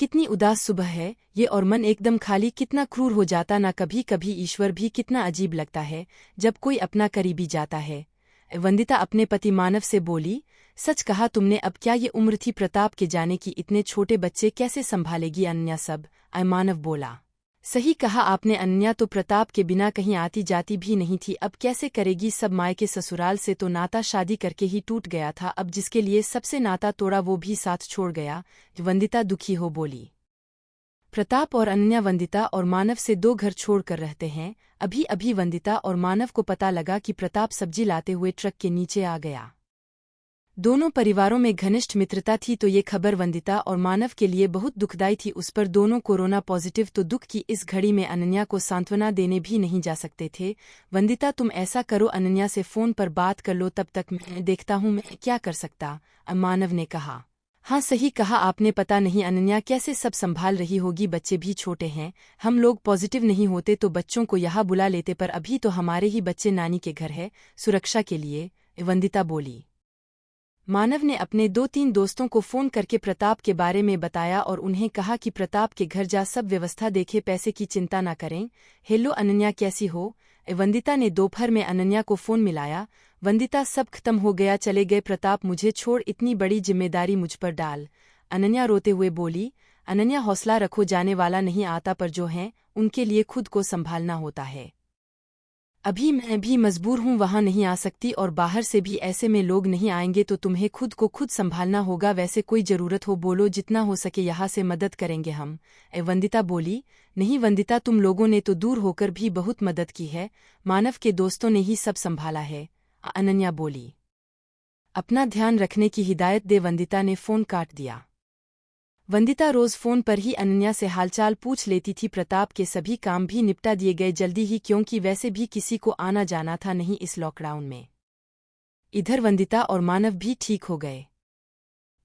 कितनी उदास सुबह है ये, और मन एकदम खाली, कितना क्रूर हो जाता ना। कभी कभी ईश्वर भी कितना अजीब लगता है जब कोई अपना करीबी जाता है। वंदिता अपने पति मानव से बोली, सच कहा तुमने, अब क्या ये उम्र थी प्रताप के जाने की, इतने छोटे बच्चे कैसे संभालेगी अनन्या सब। मानव बोला, सही कहा आपने अनन्या तो प्रताप के बिना कहीं आती जाती भी नहीं थी, अब कैसे करेगी सब। मायके ससुराल से तो नाता शादी करके ही टूट गया था, अब जिसके लिए सबसे नाता तोड़ा वो भी साथ छोड़ गया। वंदिता दुखी हो बोली। प्रताप और अनन्या वंदिता और मानव से 2 घर छोड़कर रहते हैं। अभी अभी वंदिता और मानव को पता लगा कि प्रताप सब्जी लाते हुए ट्रक के नीचे आ गया। दोनों परिवारों में घनिष्ठ मित्रता थी, तो ये खबर वंदिता और मानव के लिए बहुत दुखदायी थी। उस पर दोनों कोरोना पॉजिटिव, तो दुख की इस घड़ी में अनन्या को सांत्वना देने भी नहीं जा सकते थे। वंदिता तुम ऐसा करो, अनन्या से फोन पर बात कर लो, तब तक मैं देखता हूँ मैं क्या कर सकता। मानव ने कहा। हाँ सही कहा आपने, पता नहीं अनन्या कैसे सब संभाल रही होगी, बच्चे भी छोटे हैं। हम लोग पॉजिटिव नहीं होते तो बच्चों को यहाँ बुला लेते, पर अभी तो हमारे ही बच्चे नानी के घर है, सुरक्षा के लिए, वंदिता बोली। मानव ने अपने 2-3 दोस्तों को फोन करके प्रताप के बारे में बताया और उन्हें कहा कि प्रताप के घर जा सब व्यवस्था देखे, पैसे की चिंता ना करें। हेलो अनन्या कैसी हो। वंदिता ने दोपहर में अनन्या को फोन मिलाया। वंदिता सब खत्म हो गया, चले गए प्रताप, मुझे छोड़, इतनी बड़ी जिम्मेदारी मुझ पर डाल। अनन्या रोते हुए बोली। अनन्या हौसला रखो, जाने वाला नहीं आता, पर जो हैं उनके लिए खुद को संभालना होता है। अभी मैं भी मजबूर हूँ, वहाँ नहीं आ सकती, और बाहर से भी ऐसे में लोग नहीं आएंगे, तो तुम्हें खुद को खुद संभालना होगा। वैसे कोई जरूरत हो बोलो, जितना हो सके यहाँ से मदद करेंगे हम। वंदिता बोली। नहीं वंदिता, तुम लोगों ने तो दूर होकर भी बहुत मदद की है, मानव के दोस्तों ने ही सब संभाला है। अनन्या बोली। अपना ध्यान रखने की हिदायत दे। वंदिता ने फोन काट दिया। वंदिता रोज फोन पर ही अनन्या से हालचाल पूछ लेती थी। प्रताप के सभी काम भी निपटा दिए गए जल्दी ही, क्योंकि वैसे भी किसी को आना जाना था नहीं इस लॉकडाउन में। इधर वंदिता और मानव भी ठीक हो गए।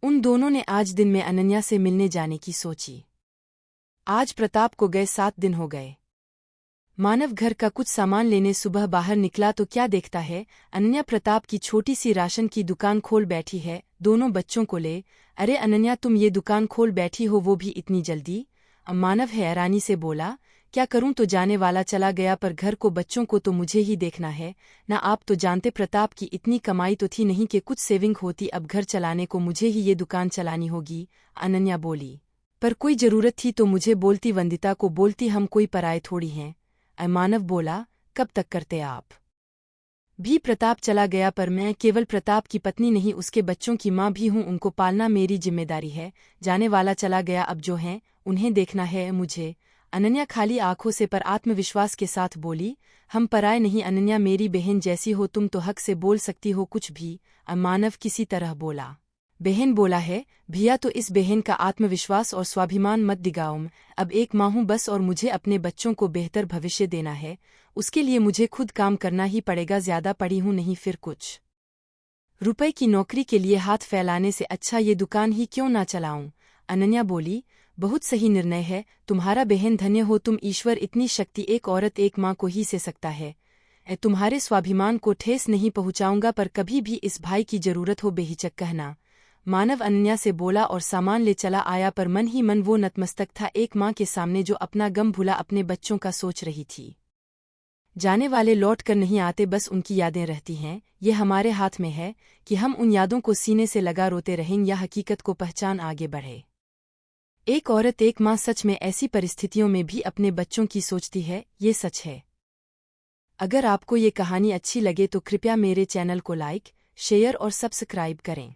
उन दोनों ने आज दिन में अनन्या से मिलने जाने की सोची। आज प्रताप को गए 7 दिन हो गए। मानव घर का कुछ सामान लेने सुबह बाहर निकला तो क्या देखता है, अनन्या प्रताप की छोटी सी राशन की दुकान खोल बैठी है, दोनों बच्चों को ले। अरे अनन्या, तुम ये दुकान खोल बैठी हो, वो भी इतनी जल्दी। मानव हैरानी से बोला, क्या करूं, तो जाने वाला चला गया, पर घर को बच्चों को तो मुझे ही देखना है ना। आप तो जानते प्रताप की इतनी कमाई तो थी नहीं कि कुछ सेविंग होती, अब घर चलाने को मुझे ही ये दुकान चलानी होगी। अनन्या बोली। पर कोई जरूरत थी तो मुझे बोलती, वंदिता को बोलती, हम कोई पराये थोड़ी हैं। मानव बोला। कब तक करते आप भी, प्रताप चला गया, पर मैं केवल प्रताप की पत्नी नहीं, उसके बच्चों की माँ भी हूँ, उनको पालना मेरी जिम्मेदारी है। जाने वाला चला गया, अब जो हैं उन्हें देखना है मुझे। अनन्या खाली आंखों से पर आत्मविश्वास के साथ बोली, हम पराये नहीं अनन्या, मेरी बहन जैसी हो तुम, तो हक से बोल सकती हो कुछ भी। मानव किसी तरह बोला। बहन बोला है, भैया तो इस बहन का आत्मविश्वास और स्वाभिमान मत दिगाओ। अब एक माँ हूँ बस, और मुझे अपने बच्चों को बेहतर भविष्य देना है, उसके लिए मुझे खुद काम करना ही पड़ेगा। ज्यादा पढ़ी हूँ नहीं, फिर कुछ रुपए की नौकरी के लिए हाथ फैलाने से अच्छा ये दुकान ही क्यों ना चलाऊं। अनन्या बोली। बहुत सही निर्णय है तुम्हारा बहन, धन्य हो तुम, ईश्वर इतनी शक्ति एक औरत एक माँ को ही से सकता है। तुम्हारे स्वाभिमान को ठेस नहीं पहुँचाऊंगा, पर कभी भी इस भाई की जरूरत हो बेहिचक कहना। मानव अनन्या से बोला और सामान ले चला आया, पर मन ही मन वो नतमस्तक था एक माँ के सामने जो अपना गम भुला अपने बच्चों का सोच रही थी। जाने वाले लौट कर नहीं आते, बस उनकी यादें रहती हैं। ये हमारे हाथ में है कि हम उन यादों को सीने से लगा रोते रहें या हकीकत को पहचान आगे बढ़े। एक औरत एक माँ सच में ऐसी परिस्थितियों में भी अपने बच्चों की सोचती है, ये सच है। अगर आपको ये कहानी अच्छी लगे तो कृपया मेरे चैनल को लाइक, शेयर और सब्सक्राइब करें।